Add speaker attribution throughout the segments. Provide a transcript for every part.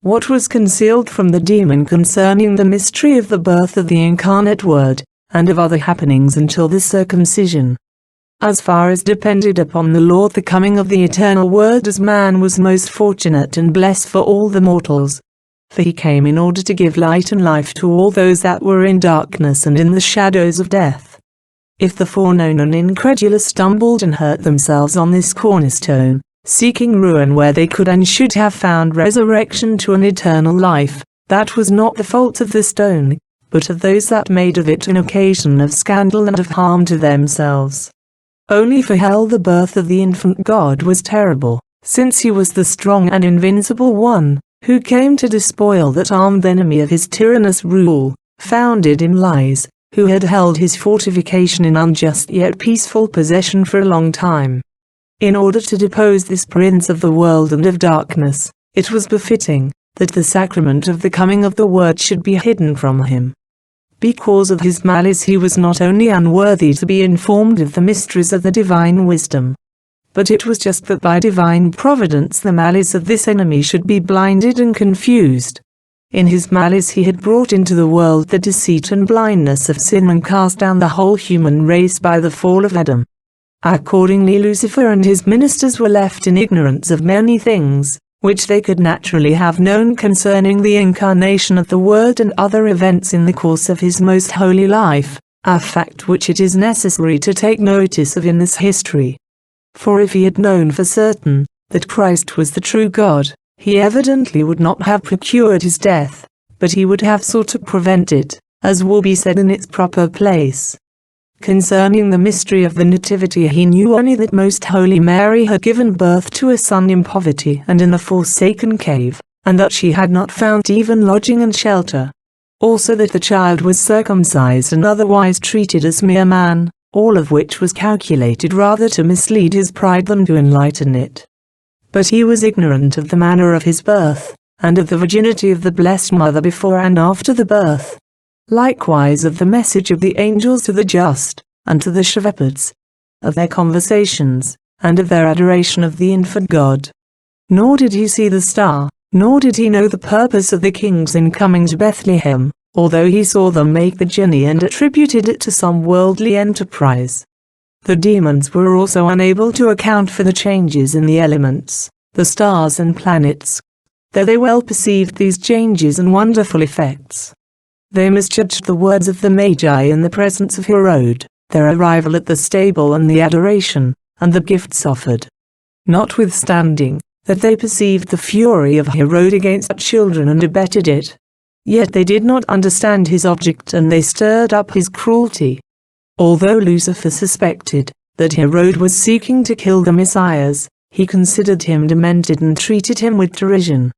Speaker 1: What was concealed from the demon concerning the mystery of the birth of the incarnate Word, and of other happenings until the circumcision? As far as depended upon the Lord, the coming of the eternal Word as man was most fortunate and blessed for all the mortals. For he came in order to give light and life to all those that were in darkness and in the shadows of death. If the foreknown and incredulous stumbled and hurt themselves on this cornerstone, seeking ruin where they could and should have found resurrection to an eternal life, that was not the fault of the stone, but of those that made of it an occasion of scandal and of harm to themselves. Only for hell the birth of the infant God was terrible, since he was the strong and invincible one, who came to despoil that armed enemy of his tyrannous rule, founded in lies, who had held his fortification in unjust yet peaceful possession for a long time. In order to depose this prince of the world and of darkness, it was befitting that the sacrament of the coming of the Word should be hidden from him. Because of his malice he was not only unworthy to be informed of the mysteries of the divine wisdom, but it was just that by divine providence the malice of this enemy should be blinded and confused. In his malice he had brought into the world the deceit and blindness of sin and cast down the whole human race by the fall of Adam. Accordingly Lucifer and his ministers were left in ignorance of many things, which they could naturally have known concerning the incarnation of the Word and other events in the course of his most holy life, a fact which it is necessary to take notice of in this history. For if he had known for certain that Christ was the true God, he evidently would not have procured his death, but he would have sought to prevent it, as will be said in its proper place. Concerning the mystery of the Nativity he knew only that Most Holy Mary had given birth to a son in poverty and in a forsaken cave, and that she had not found even lodging and shelter. Also that the child was circumcised and otherwise treated as mere man, all of which was calculated rather to mislead his pride than to enlighten it. But he was ignorant of the manner of his birth, and of the virginity of the Blessed Mother before and after the birth. Likewise of the message of the angels to the just, and to the shepherds, of their conversations, and of their adoration of the infant God. Nor did he see the star, nor did he know the purpose of the kings in coming to Bethlehem, although he saw them make the journey and attributed it to some worldly enterprise. The demons were also unable to account for the changes in the elements, the stars and planets, though they well perceived these changes and wonderful effects. They misjudged the words of the Magi in the presence of Herod, their arrival at the stable and the adoration, and the gifts offered. Notwithstanding that they perceived the fury of Herod against the children and abetted it, yet they did not understand his object and they stirred up his cruelty. Although Lucifer suspected that Herod was seeking to kill the Messiahs, he considered him demented and treated him with derision.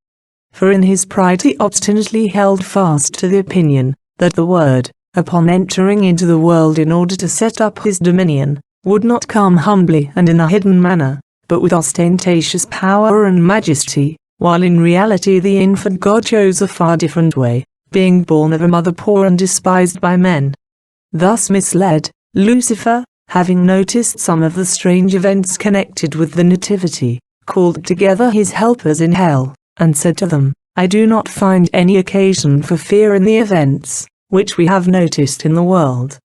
Speaker 1: For in his pride he obstinately held fast to the opinion that the Word, upon entering into the world in order to set up his dominion, would not come humbly and in a hidden manner, but with ostentatious power and majesty, while in reality the infant God chose a far different way, being born of a mother poor and despised by men. Thus misled, Lucifer, having noticed some of the strange events connected with the Nativity, called together his helpers in hell, and said to them, I do not find any occasion for fear in the events which we have noticed in the world.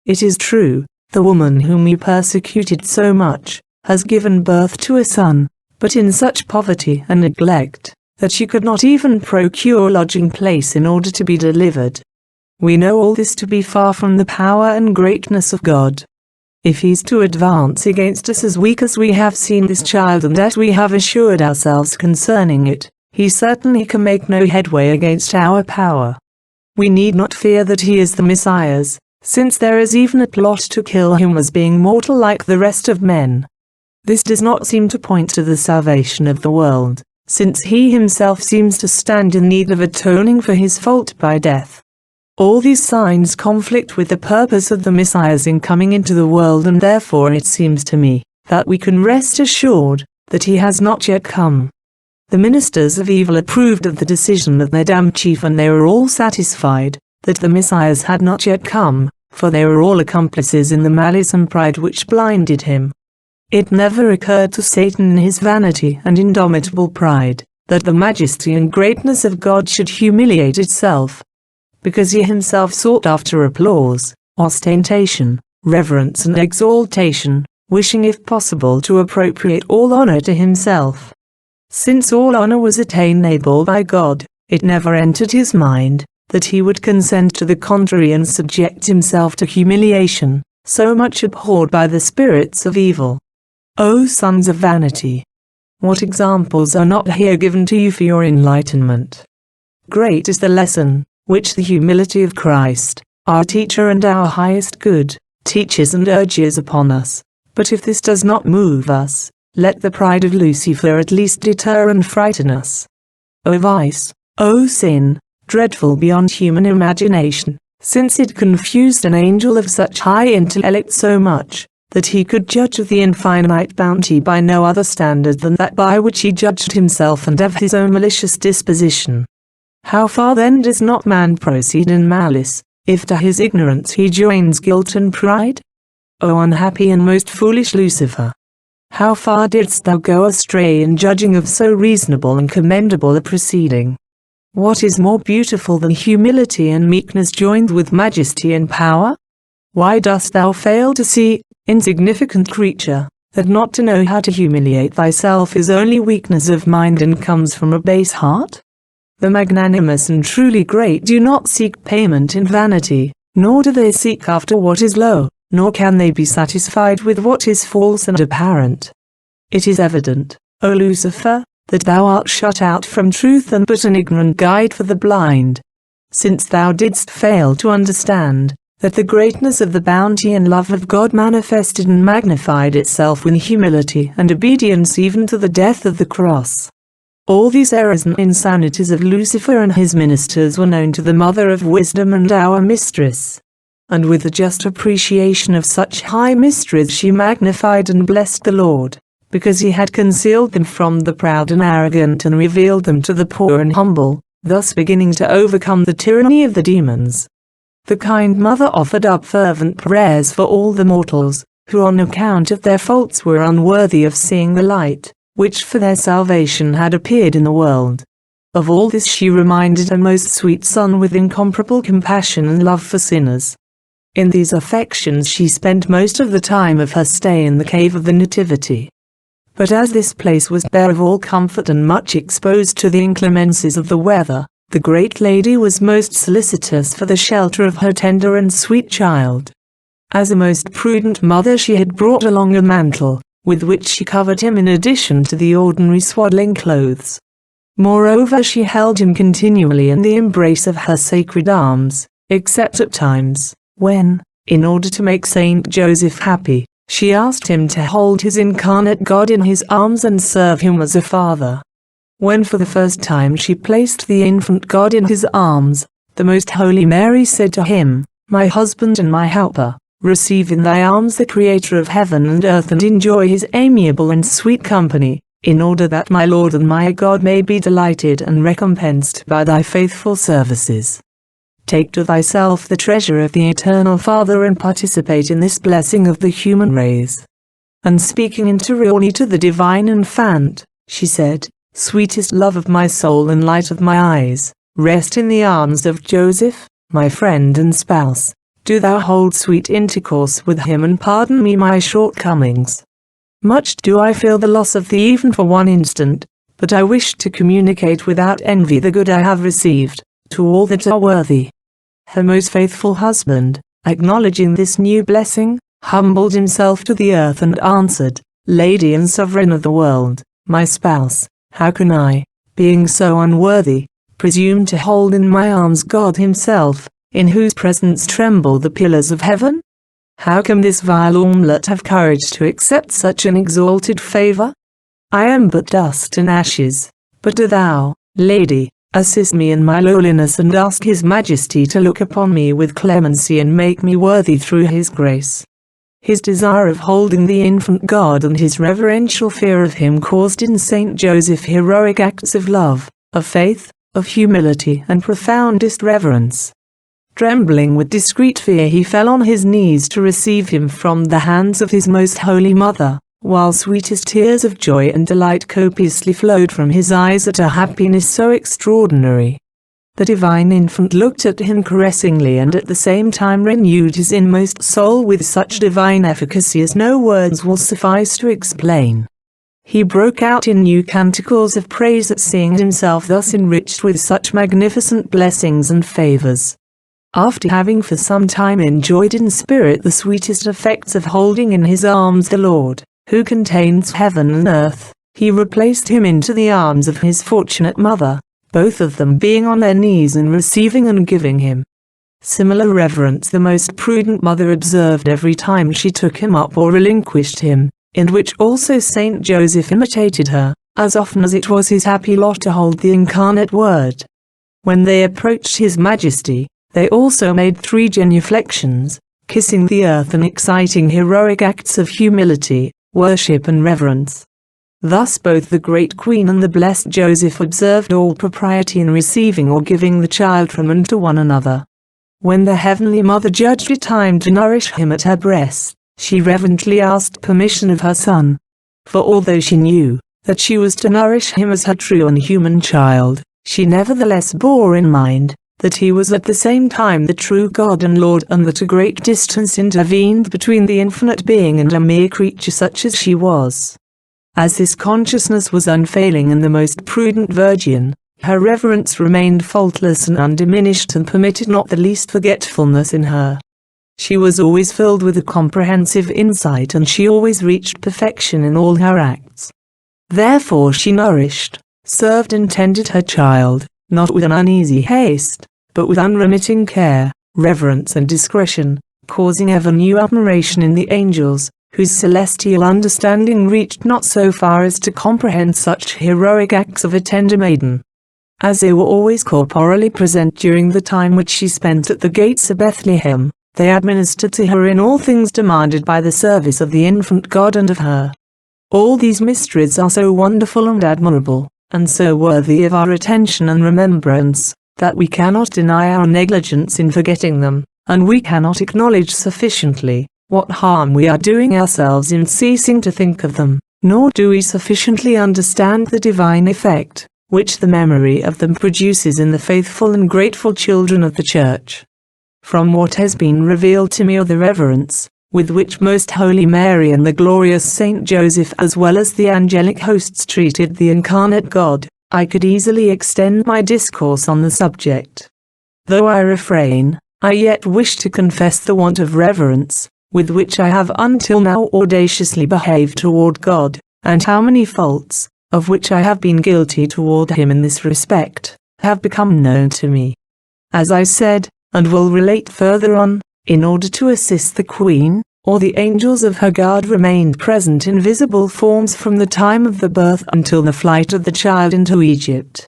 Speaker 1: It is true, the woman whom you persecuted so much, has given birth to a son, but in such poverty and neglect, that she could not even procure a lodging place in order to be delivered. We know all this to be far from the power and greatness of God. If he is to advance against us as weak as we have seen this child and as we have assured ourselves concerning it, he certainly can make no headway against our power. We need not fear that he is the Messiah's, since there is even a plot to kill him as being mortal like the rest of men. This does not seem to point to the salvation of the world, since he himself seems to stand in need of atoning for his fault by death. All these signs conflict with the purpose of the Messiah's in coming into the world, and therefore it seems to me that we can rest assured that he has not yet come. The ministers of evil approved of the decision of their damned chief, and they were all satisfied that the Messiahs had not yet come, for they were all accomplices in the malice and pride which blinded him. It never occurred to Satan in his vanity and indomitable pride that the majesty and greatness of God should humiliate itself, because he himself sought after applause, ostentation, reverence and exaltation, wishing if possible to appropriate all honor to himself. Since all honor was attainable by God, it never entered his mind that he would consent to the contrary and subject himself to humiliation, so much abhorred by the spirits of evil. O sons of vanity! What examples are not here given to you for your enlightenment? Great is the lesson which the humility of Christ, our teacher and our highest good, teaches and urges upon us. But if this does not move us, let the pride of Lucifer at least deter and frighten us. O vice, O sin, dreadful beyond human imagination, since it confused an angel of such high intellect so much, that he could judge of the infinite bounty by no other standard than that by which he judged himself and of his own malicious disposition. How far then does not man proceed in malice, if to his ignorance he joins guilt and pride? O unhappy and most foolish Lucifer! How far didst thou go astray in judging of so reasonable and commendable a proceeding? What is more beautiful than humility and meekness joined with majesty and power? Why dost thou fail to see, insignificant creature, that not to know how to humiliate thyself is only weakness of mind and comes from a base heart? The magnanimous and truly great do not seek payment in vanity, nor do they seek after what is low, nor can they be satisfied with what is false and apparent. It is evident, O Lucifer, that thou art shut out from truth and but an ignorant guide for the blind, since thou didst fail to understand that the greatness of the bounty and love of God manifested and magnified itself in humility and obedience even to the death of the cross. All these errors and insanities of Lucifer and his ministers were known to the Mother of Wisdom and our Mistress, and with the just appreciation of such high mysteries she magnified and blessed the Lord, because he had concealed them from the proud and arrogant and revealed them to the poor and humble, thus beginning to overcome the tyranny of the demons. The kind mother offered up fervent prayers for all the mortals, who on account of their faults were unworthy of seeing the light, which for their salvation had appeared in the world. Of all this she reminded her most sweet Son with incomparable compassion and love for sinners. In these affections she spent most of the time of her stay in the cave of the Nativity. But as this place was bare of all comfort and much exposed to the inclemencies of the weather, the great lady was most solicitous for the shelter of her tender and sweet child. As a most prudent mother she had brought along a mantle, with which she covered him in addition to the ordinary swaddling clothes. Moreover she held him continually in the embrace of her sacred arms, except at times, when, in order to make Saint Joseph happy, she asked him to hold his incarnate God in his arms and serve him as a father. When for the first time she placed the infant God in his arms, the Most Holy Mary said to him, "My husband and my helper, receive in thy arms the Creator of heaven and earth and enjoy his amiable and sweet company, in order that my Lord and my God may be delighted and recompensed by thy faithful services. Take to thyself the treasure of the Eternal Father and participate in this blessing of the human race." And speaking interiorly to the divine infant, she said, "Sweetest love of my soul and light of my eyes, rest in the arms of Joseph, my friend and spouse. Do thou hold sweet intercourse with him and pardon me my shortcomings. Much do I feel the loss of thee even for one instant, but I wish to communicate without envy the good I have received, to all that are worthy." Her most faithful husband, acknowledging this new blessing, humbled himself to the earth and answered, "Lady and sovereign of the world, my spouse, how can I, being so unworthy, presume to hold in my arms God himself, in whose presence tremble the pillars of heaven? How can this vile omelet have courage to accept such an exalted favor? I am but dust and ashes, but do thou, Lady, assist me in my lowliness and ask his majesty to look upon me with clemency and make me worthy through his grace." His desire of holding the infant God and his reverential fear of him caused in Saint Joseph heroic acts of love, of faith, of humility and profoundest reverence. Trembling with discreet fear he fell on his knees to receive him from the hands of his most holy mother, while sweetest tears of joy and delight copiously flowed from his eyes at a happiness so extraordinary. The divine infant looked at him caressingly and at the same time renewed his inmost soul with such divine efficacy as no words will suffice to explain. He broke out in new canticles of praise at seeing himself thus enriched with such magnificent blessings and favors. After having for some time enjoyed in spirit the sweetest effects of holding in his arms the Lord, who contains heaven and earth, he replaced him into the arms of his fortunate mother, both of them being on their knees and receiving and giving him similar reverence the most prudent mother observed every time she took him up or relinquished him, in which also Saint Joseph imitated her, as often as it was his happy lot to hold the incarnate Word. When they approached his Majesty, they also made 3 genuflections, kissing the earth and exciting heroic acts of humility, worship and reverence. Thus both the great Queen and the blessed Joseph observed all propriety in receiving or giving the child from and to one another. When the Heavenly Mother judged it time to nourish him at her breast, she reverently asked permission of her son. For although she knew that she was to nourish him as her true and human child, she nevertheless bore in mind that he was at the same time the true God and Lord, and that a great distance intervened between the infinite being and a mere creature such as she was. As this consciousness was unfailing in the most prudent virgin, her reverence remained faultless and undiminished and permitted not the least forgetfulness in her. She was always filled with a comprehensive insight, and she always reached perfection in all her acts. Therefore she nourished, served and tended her child, not with an uneasy haste, but with unremitting care, reverence and discretion, causing ever new admiration in the angels, whose celestial understanding reached not so far as to comprehend such heroic acts of a tender maiden. As they were always corporally present during the time which she spent at the gates of Bethlehem, they administered to her in all things demanded by the service of the infant God and of her. All these mysteries are so wonderful and admirable, and so worthy of our attention and remembrance, that we cannot deny our negligence in forgetting them, and we cannot acknowledge sufficiently what harm we are doing ourselves in ceasing to think of them, nor do we sufficiently understand the divine effect which the memory of them produces in the faithful and grateful children of the Church. From what has been revealed to me of the reverence with which Most Holy Mary and the glorious Saint Joseph as well as the angelic hosts treated the incarnate God, I could easily extend my discourse on the subject. Though I refrain, I yet wish to confess the want of reverence with which I have until now audaciously behaved toward God, and how many faults, of which I have been guilty toward him in this respect, have become known to me. As I said, and will relate further on, in order to assist the Queen, or the angels of her guard remained present in visible forms from the time of the birth until the flight of the child into Egypt.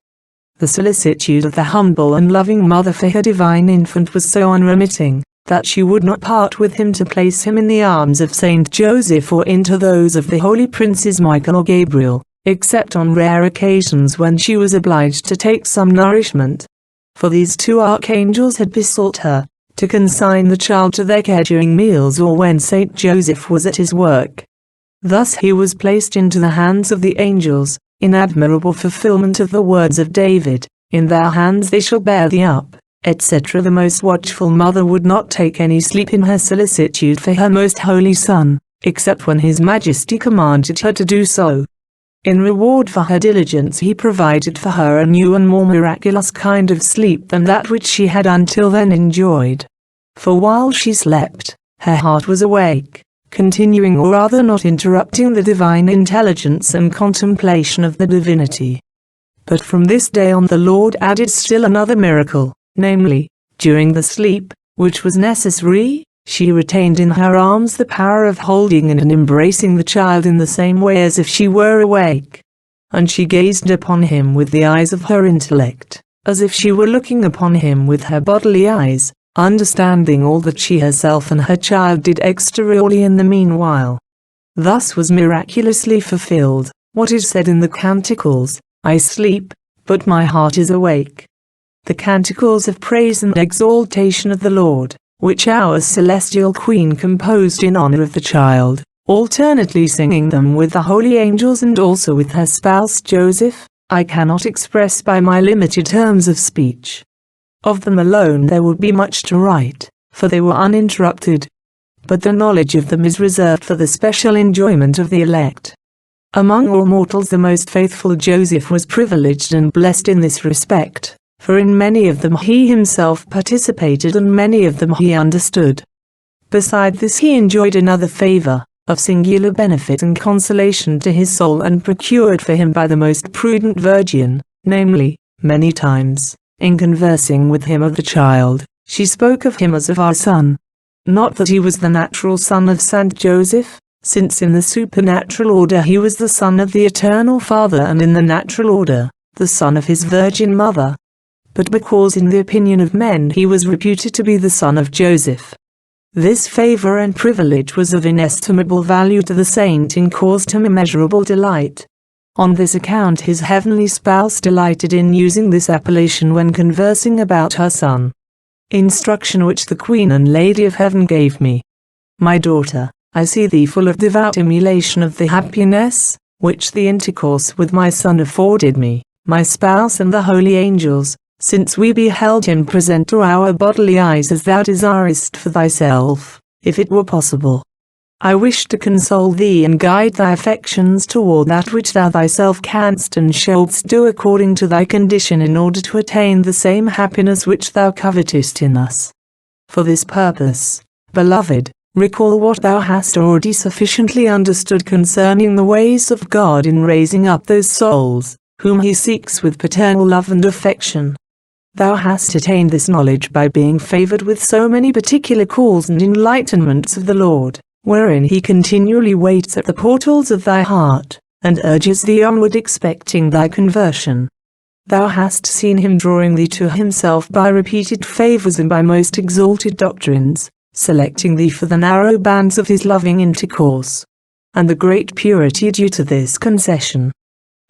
Speaker 1: The solicitude of the humble and loving mother for her divine infant was so unremitting, that she would not part with him to place him in the arms of Saint Joseph or into those of the holy princes Michael or Gabriel, except on rare occasions when she was obliged to take some nourishment. For these 2 archangels had besought her to consign the child to their care during meals or when Saint Joseph was at his work. Thus he was placed into the hands of the angels, in admirable fulfillment of the words of David, "In their hands they shall bear thee up," etc. The most watchful mother would not take any sleep in her solicitude for her most holy Son, except when His Majesty commanded her to do so. In reward for her diligence he provided for her a new and more miraculous kind of sleep than that which she had until then enjoyed. For while she slept, her heart was awake, continuing or rather not interrupting the divine intelligence and contemplation of the divinity. But from this day on the Lord added still another miracle, namely, during the sleep, which was necessary, she retained in her arms the power of holding and embracing the child in the same way as if she were awake. And she gazed upon him with the eyes of her intellect, as if she were looking upon him with her bodily eyes, understanding all that she herself and her child did exteriorly in the meanwhile. Thus was miraculously fulfilled what is said in the Canticles, "I sleep, but my heart is awake." The canticles of praise and exaltation of the Lord, which our celestial Queen composed in honor of the child, alternately singing them with the holy angels and also with her spouse Joseph, I cannot express by my limited terms of speech. Of them alone there would be much to write, for they were uninterrupted. But the knowledge of them is reserved for the special enjoyment of the elect. Among all mortals the most faithful Joseph was privileged and blessed in this respect, for in many of them he himself participated and many of them he understood. Beside this he enjoyed another favor, of singular benefit and consolation to his soul and procured for him by the most prudent Virgin, namely, many times, in conversing with him of the child, she spoke of him as of our son. Not that he was the natural son of Saint Joseph, since in the supernatural order he was the son of the Eternal Father and in the natural order, the son of his Virgin Mother, but because in the opinion of men he was reputed to be the son of Joseph. This favor and privilege was of inestimable value to the saint and caused him immeasurable delight. On this account his heavenly spouse delighted in using this appellation when conversing about her son. Instruction which the Queen and Lady of Heaven gave me. My daughter, I see thee full of devout emulation of the happiness, which the intercourse with my son afforded me, my spouse and the holy angels, since we beheld him present to our bodily eyes as thou desirest for thyself, if it were possible. I wish to console thee and guide thy affections toward that which thou thyself canst and shouldst do according to thy condition in order to attain the same happiness which thou covetest in us. For this purpose, beloved, recall what thou hast already sufficiently understood concerning the ways of God in raising up those souls, whom he seeks with paternal love and affection. Thou hast attained this knowledge by being favored with so many particular calls and enlightenments of the Lord, wherein he continually waits at the portals of thy heart, and urges thee onward expecting thy conversion. Thou hast seen him drawing thee to himself by repeated favors and by most exalted doctrines, selecting thee for the narrow bands of his loving intercourse, and the great purity due to this concession.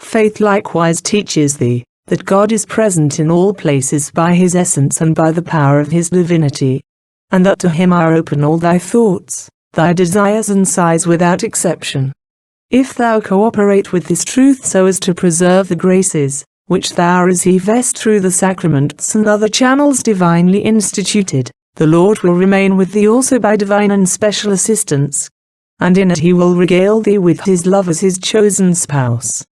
Speaker 1: Faith likewise teaches thee, that God is present in all places by his essence and by the power of his divinity, and that to him are open all thy thoughts, thy desires and sighs without exception. If thou cooperate with this truth so as to preserve the graces, which thou receivest through the sacraments and other channels divinely instituted, the Lord will remain with thee also by divine and special assistance, and in it he will regale thee with his love as his chosen spouse.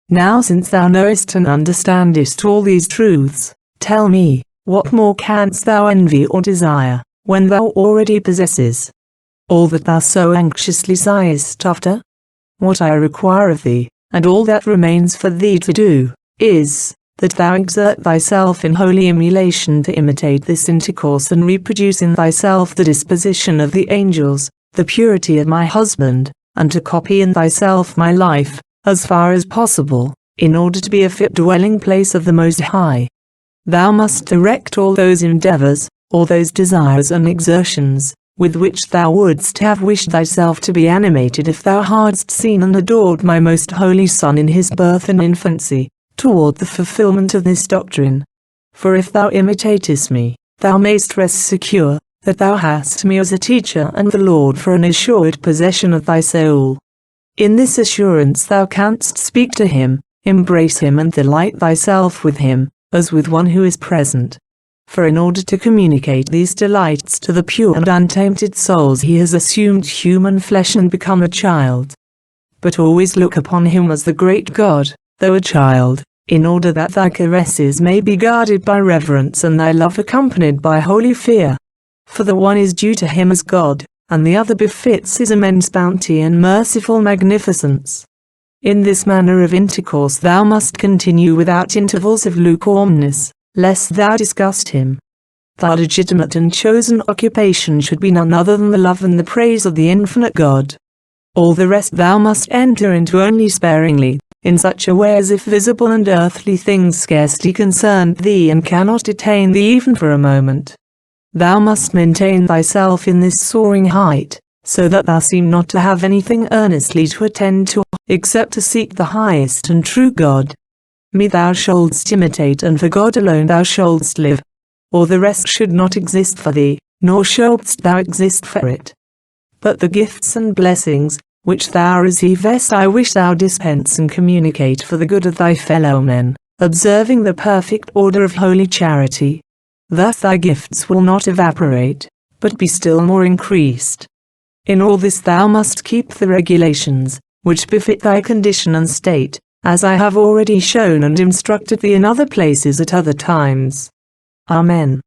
Speaker 1: Now since thou knowest and understandest all these truths, tell me, what more canst thou envy or desire, when thou already possesses all that thou so anxiously sighest after? What I require of thee, and all that remains for thee to do, is, that thou exert thyself in holy emulation to imitate this intercourse and reproduce in thyself the disposition of the angels, the purity of my husband, and to copy in thyself my life, as far as possible, in order to be a fit dwelling place of the Most High. Thou must direct all those endeavors, all those desires and exertions, with which thou wouldst have wished thyself to be animated if thou hadst seen and adored my most holy Son in his birth and infancy, toward the fulfillment of this doctrine. For if thou imitatest me, thou mayst rest secure, that thou hast me as a teacher and the Lord for an assured possession of thy soul. In this assurance thou canst speak to him, embrace him and delight thyself with him, as with one who is present. For in order to communicate these delights to the pure and untainted souls he has assumed human flesh and become a child. But always look upon him as the great God, though a child, in order that thy caresses may be guarded by reverence and thy love accompanied by holy fear. For the one is due to him as God, and the other befits his immense bounty and merciful magnificence. In this manner of intercourse thou must continue without intervals of lukewarmness, lest thou disgust him. Thy legitimate and chosen occupation should be none other than the love and the praise of the infinite God. All the rest thou must enter into only sparingly, in such a way as if visible and earthly things scarcely concern thee and cannot detain thee even for a moment. Thou must maintain thyself in this soaring height, so that thou seem not to have anything earnestly to attend to, except to seek the highest and true God. Me thou shouldst imitate, and for God alone thou shouldst live. Or the rest should not exist for thee, nor shouldst thou exist for it. But the gifts and blessings, which thou receivest I wish thou dispense and communicate for the good of thy fellow men, observing the perfect order of holy charity. Thus thy gifts will not evaporate, but be still more increased. In all this thou must keep the regulations, which befit thy condition and state, as I have already shown and instructed thee in other places at other times. Amen.